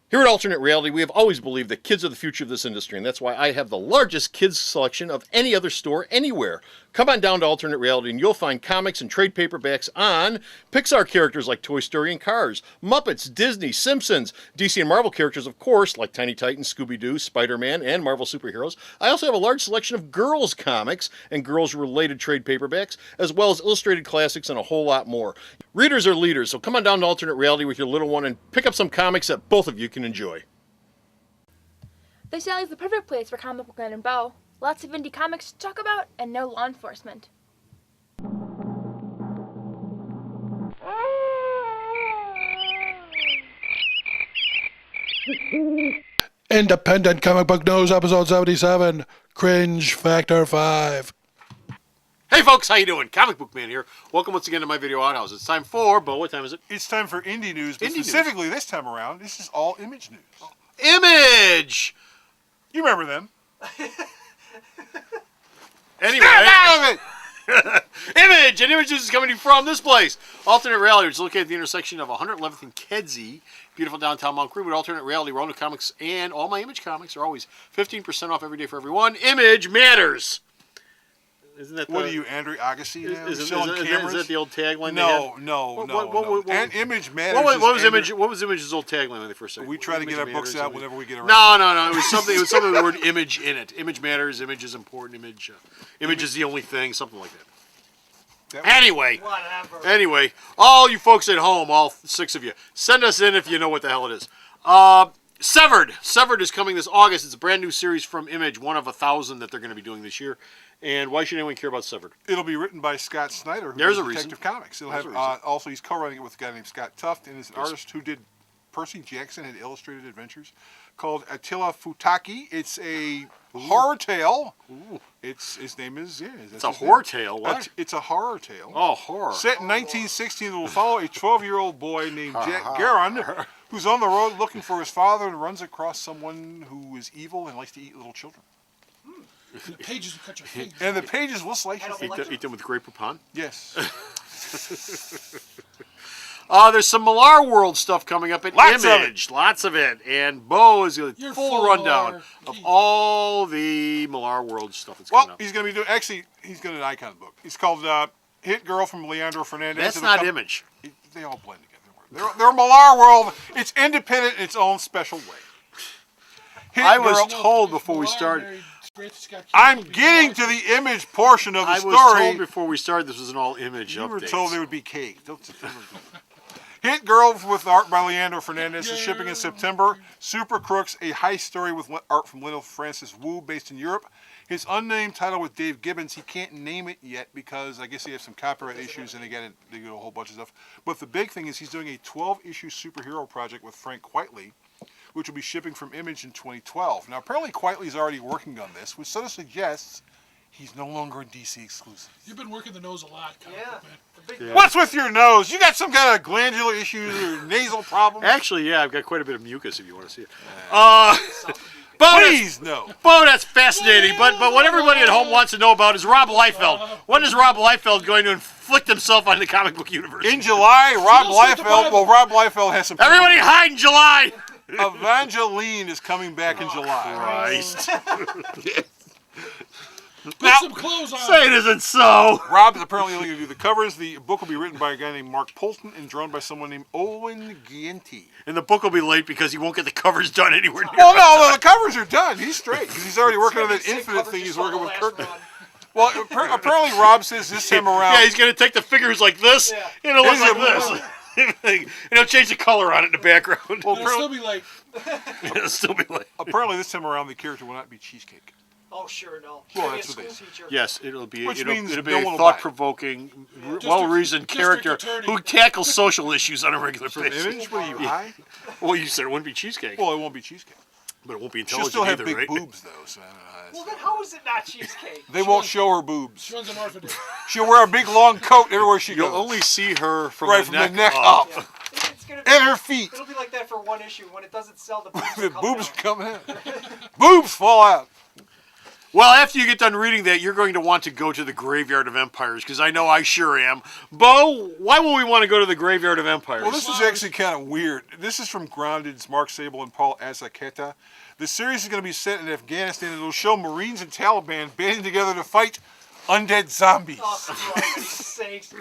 Here at Alternate Reality, we have always believed that kids are the future of this industry, and that's why I have the largest kids selection of any other store anywhere. Come on down to Alternate Reality and you'll find comics and trade paperbacks on Pixar characters like Toy Story and Cars, Muppets, Disney, Simpsons, DC and Marvel characters, of course, like Tiny Titans, Scooby-Doo, Spider-Man, and Marvel superheroes. I also have a large selection of girls comics and girls-related trade paperbacks, as well as illustrated classics and a whole lot more. Readers are leaders, so come on down to Alternate Reality with your little one and pick up some comics that both of you can enjoy. This alley is the perfect place for Comic Book Man and Bo. Lots of indie comics to talk about and no law enforcement. Independent Comic Book News, episode 77, Cringe Factor 5. Hey folks, how you doing? Comic Book Man here. Welcome once again to my video outhouse. It's time for, Bo, what time is it? It's time for indie news, but Indie specifically news. this time around, this is all image news. Image! You remember them. Anyway, Image! And Image is coming from this place. Alternate Reality, which is located at the intersection of 111th and Kedzie. Beautiful downtown Mount Creek with Alternate Reality, where all new comics and all my Image comics are always 15% off every day for everyone. Image matters! Isn't that What are you, Andrew Agassi now? Is Selling cameras? that the old tagline No. And image matters. What was Image's old tagline when they first started? We try to get our books out whenever we get around. No. It was something with the word image in it. Image matters. Image is important. Image is the only thing. Something like that. Anyway, all you folks at home, all 6 of you, send us in if you know what the hell it is. Severed. Severed is coming this August. It's a brand new series from Image, one of 1,000 that they're going to be doing this year. And why should anyone care about Severed? It'll be written by Scott Snyder, who There's does a Detective reason. Comics. It'll have also he's co-writing it with a guy named Scott Tuft, and it's an artist who did Percy Jackson had illustrated adventures called Attila Futaki. It's a horror tale. Ooh. His name is It's a horror tale. What? It's a horror tale. Oh, horror. Set in 1916, it will follow a 12-year-old boy named Jack Garon, who's on the road looking for his father and runs across someone who is evil and likes to eat little children. The pages will cut your fingers. And the pages will slice your fingers. Eat them with Grey Poupon? Yes. There's some Millar World stuff coming up at Image. Lots of it. And Bo is a full rundown of all the Millar World stuff that's coming up. He's going to be doing, actually, he's going to do an icon book. It's called Hit Girl from Leandro Fernandez. That's not Image. They all blend together. They're Millar World. It's independent in its own special way. I was told before we started. I'm getting to the Image portion of the story. I was told before we started this was an all Image update. You were told there would be cake. Hit Girl with art by Leandro Fernandez is shipping in September. Super Crooks, a heist story with art from Lionel Francis Wu based in Europe. His unnamed title with Dave Gibbons, he can't name it yet because I guess he has some copyright issues and they do a whole bunch of stuff. But the big thing is he's doing a 12-issue superhero project with Frank Quitely, which will be shipping from Image in 2012. Now, apparently Quitely's already working on this, which sort of suggests he's no longer a DC exclusive. You've been working the nose a lot, man. Yeah. What's with your nose? You got some kind of glandular issues or nasal problem? Actually, yeah, I've got quite a bit of mucus if you want to see it. Please, no. Bo, that's fascinating. But what everybody at home wants to know about is Rob Liefeld. When is Rob Liefeld going to inflict himself on the comic book universe? In July, Rob Liefeld has some... Everybody hide in July! Evangeline is coming back in July. Christ. Put some clothes on. Say it isn't so. Rob is apparently only going to do the covers. The book will be written by a guy named Mark Polton and drawn by someone named Owen Gianti. And the book will be late because he won't get the covers done anywhere near. Well, no, the covers are done. He's straight because he's already working on that Infinite thing he's working with Kirk. Well, apparently Rob says this time around... Yeah, he's going to take the figures like this, and it'll look like this. And he'll change the color on it in the background. Well, it'll still be like... It'll still be like... Apparently this time around the character will not be Cheesecake. Oh, sure, no. Well, that's what they say. Yes, it'll be a no thought-provoking, well-reasoned character who tackles social issues on a regular basis. Image? What are you, high? Well, you said it wouldn't be Cheesecake. Well, it won't be Cheesecake. But it won't be She'll intelligent still have either, big right? boobs, though, so I don't know how well, then how is it not Cheesecake? They won't show her boobs. She runs an orphanage. She'll wear a big long coat everywhere she You'll goes. only see her from the neck up. Yeah. It's gonna be, And her feet. It'll be like that for one issue. When it doesn't sell, the boobs The will come boobs out. come in. Boobs fall out. Well, after you get done reading that, you're going to want to go to the Graveyard of Empires, because I know I sure am. Bo, why will we want to go to the Graveyard of Empires? Well, this is actually kind of weird. This is from Grounded's Mark Sable and Paul Azaceta. The series is going to be set in Afghanistan, and it'll show Marines and Taliban banding together to fight undead zombies. Oh, for Christ's sakes.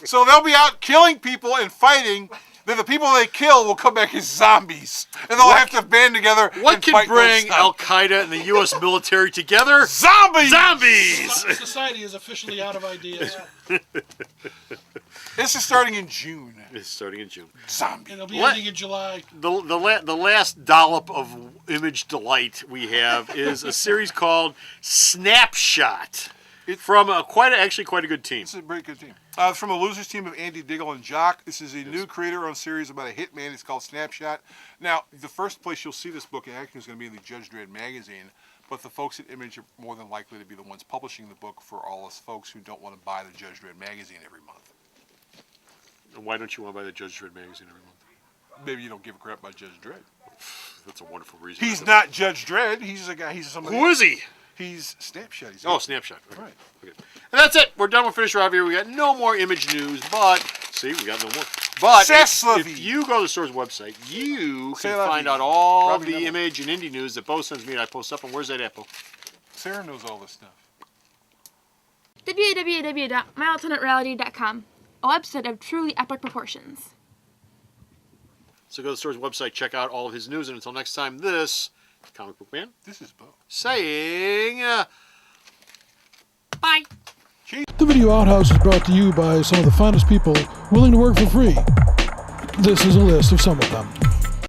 So they'll be out killing people and fighting. Then the people they kill will come back as zombies, and they'll have to band together. What and can fight bring those Al Qaeda and the U.S. military together? zombies? Zombies! Society is officially out of ideas. This is starting in June. It's starting in June. Zombie. It'll be What? ending in July. The last dollop of image delight we have is a series called Snapshot. From quite a good team. It's a very good team. From a losers team of Andy Diggle and Jock. This is a new creator-owned series about a hitman. It's called Snapshot. Now, the first place you'll see this book in action is going to be in the Judge Dredd magazine, but the folks at Image are more than likely to be the ones publishing the book for all us folks who don't want to buy the Judge Dredd magazine every month. And why don't you want to buy the Judge Dredd magazine every month? Maybe you don't give a crap about Judge Dredd. That's a wonderful reason. He's not Judge Dredd. He's a guy. He's somebody. Who is he? He's Snapshot. He's Snapshot. Okay. Right. Okay. And that's it. We're done with Finish Rob here. We got no more image news, but see, we got no more. But if you go to the store's website, you can find out all the image and indie news that Bo sends me and I post up. And where's that at, Bo? Sarah knows all this stuff. www.myalternatereality.com, a website of truly epic proportions. So go to the store's website, check out all of his news, and until next time, this Comic Book Man This is Bo. saying bye. The Video Outhouse is brought to you by some of the finest people willing to work for free. This is a list of some of them.